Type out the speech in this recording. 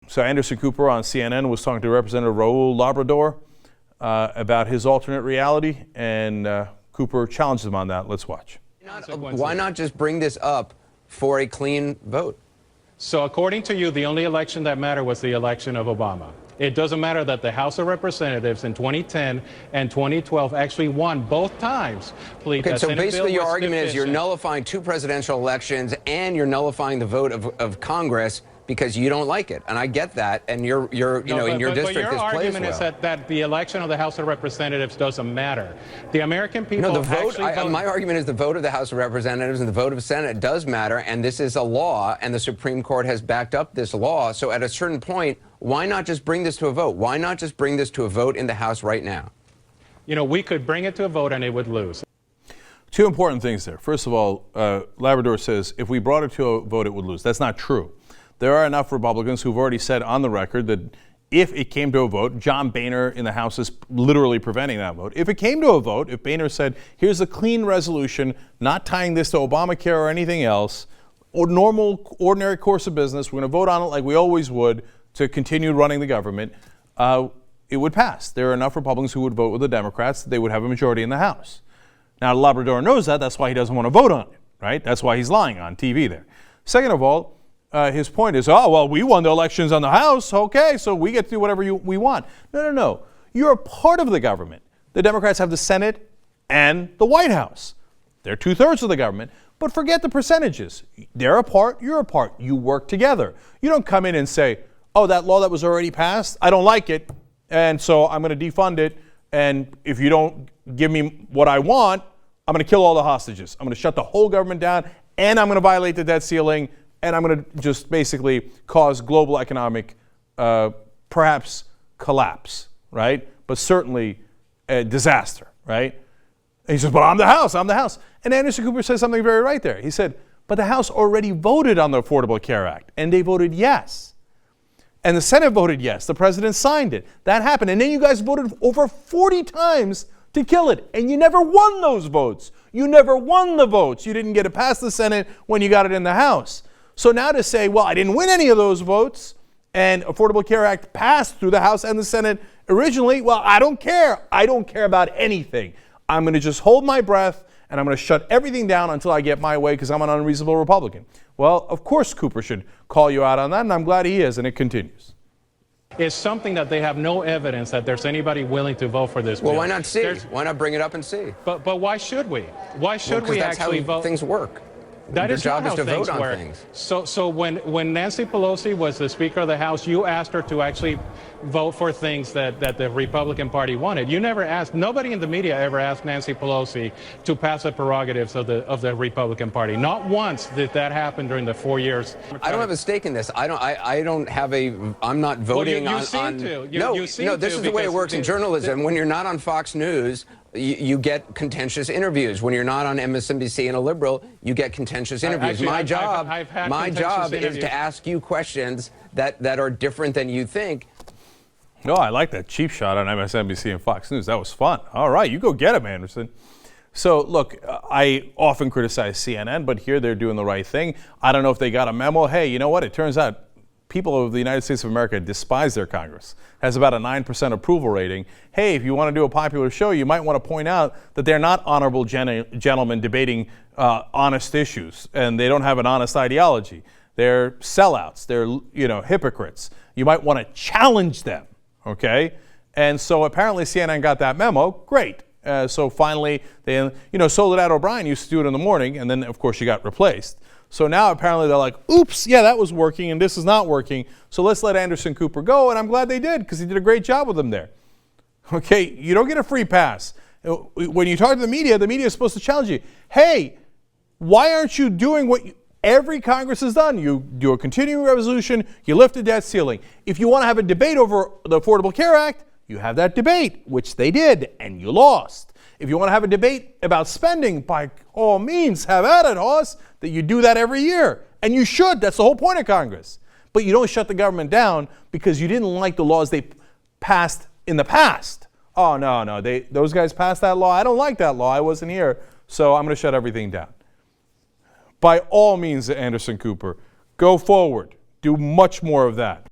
So Anderson Cooper on CNN was talking to Representative Raul Labrador about his alternate reality, and Cooper challenged him on that. Let's watch. Why not just bring this up for a clean vote? So according to you, the only election that mattered was the election of Obama. It doesn't matter that the House of Representatives in 2010 and 2012 actually won both times. Okay, so basically your argument is you're nullifying two presidential elections and you're nullifying the vote of Congress because you don't like it. And I get that. And in your district, this plays well. But your argument is that the election of the House of Representatives doesn't matter. The American people my argument is the vote of the House of Representatives and the vote of the Senate does matter. And this is a law, and the Supreme Court has backed up this law. So at a certain point, why not just bring this to a vote? Why not just bring this to a vote in the House right now? You know, we could bring it to a vote and it would lose. Two important things there. First of all, Labrador says if we brought it to a vote, it would lose. That's not true. There are enough Republicans who've already said on the record that if it came to a vote, John Boehner in the House is literally preventing that vote. If it came to a vote, if Boehner said, here's a clean resolution, not tying this to Obamacare or anything else, or normal, ordinary course of business, we're going to vote on it like we always would to continue running the government, it would pass. There are enough Republicans who would vote with the Democrats that they would have a majority in the House. Now, Labrador knows that. That's why he doesn't want to vote on it, right? That's why he's lying on TV there. Second of all, his point is, oh, well, we won the elections on the House. Okay, so we get to do whatever we want. No. You're a part of the government. The Democrats have the Senate and the White House. They're 2/3 of the government. But forget the percentages. They're a part, you're a part. You work together. You don't come in and say, oh, that law that was already passed, I don't like it, and so I'm going to defund it, and if you don't give me what I want, I'm going to kill all the hostages. I'm going to shut the whole government down, and I'm going to violate the debt ceiling, and I'm going to just basically cause global economic, perhaps collapse, right? But certainly a disaster, right? And he says, but I'm the House. And Anderson Cooper says something very right there. He said, but the House already voted on the Affordable Care Act, and they voted yes. And the Senate voted yes. The president signed it. That happened. And then you guys voted over 40 times to kill it. And you never won those votes. You never won the votes. You didn't get it past the Senate when you got it in the House. So now to say, well, I didn't win any of those votes, and Affordable Care Act passed through the House and the Senate originally, well, I don't care. I don't care about anything. I'm going to just hold my breath, and I'm going to shut everything down until I get my way because I'm an unreasonable Republican. Well, of course Cooper should call you out on that, and I'm glad he is, and it continues. It's something that they have no evidence that there's anybody willing to vote for this bill. Well, why not see? Why not bring it up and see? But why should we? Why should we actually vote? That's how things work. That is not how to things vote on work. Things. So when Nancy Pelosi was the Speaker of the House, you asked her to actually vote for things that the Republican Party wanted. You never asked. Nobody in the media ever asked Nancy Pelosi to pass the prerogatives of the Republican Party. Not once did that happen during the 4 years. I don't have a stake in this. I'm not voting well, on. You seem to. You seem no. This is the way it works in journalism. When you're not on Fox News, you get contentious interviews. When you're not on MSNBC and a liberal, you get contentious interviews. Actually, my job is to ask you questions that are different than you think. Oh, I like that cheap shot on MSNBC and Fox News. That was fun. All right, you go get him, Anderson. So, look, I often criticize CNN, but here they're doing the right thing. I don't know if they got a memo. Hey, you know what? It turns out people of the United States of America despise their Congress. Has about a 9% approval rating. Hey, if you want to do a popular show, you might want to point out that they're not honorable gentlemen debating honest issues, and they don't have an honest ideology. They're sellouts. They're, hypocrites. You might want to challenge them, okay? And so apparently CNN got that memo. Great. So finally, Soledad O'Brien used to do it in the morning, and then, of course, she got replaced. So now apparently they're like, oops, yeah, that was working and this is not working. So let's let Anderson Cooper go. And I'm glad they did because he did a great job with him there. Okay, you don't get a free pass. When you talk to the media is supposed to challenge you. Hey, why aren't you doing what every Congress has done? You do a continuing resolution, you lift the debt ceiling. If you want to have a debate over the Affordable Care Act, you have that debate, which they did, and you lost. If you want to have a debate about spending, by all means, have at it, Hadas, that you do that every year. And you should. That's the whole point of Congress. But you don't shut the government down because you didn't like the laws they passed in the past. Oh, no, those guys passed that law. I don't like that law. I wasn't here, so I'm going to shut everything down. By all means, Anderson Cooper, go forward. Do much more of that.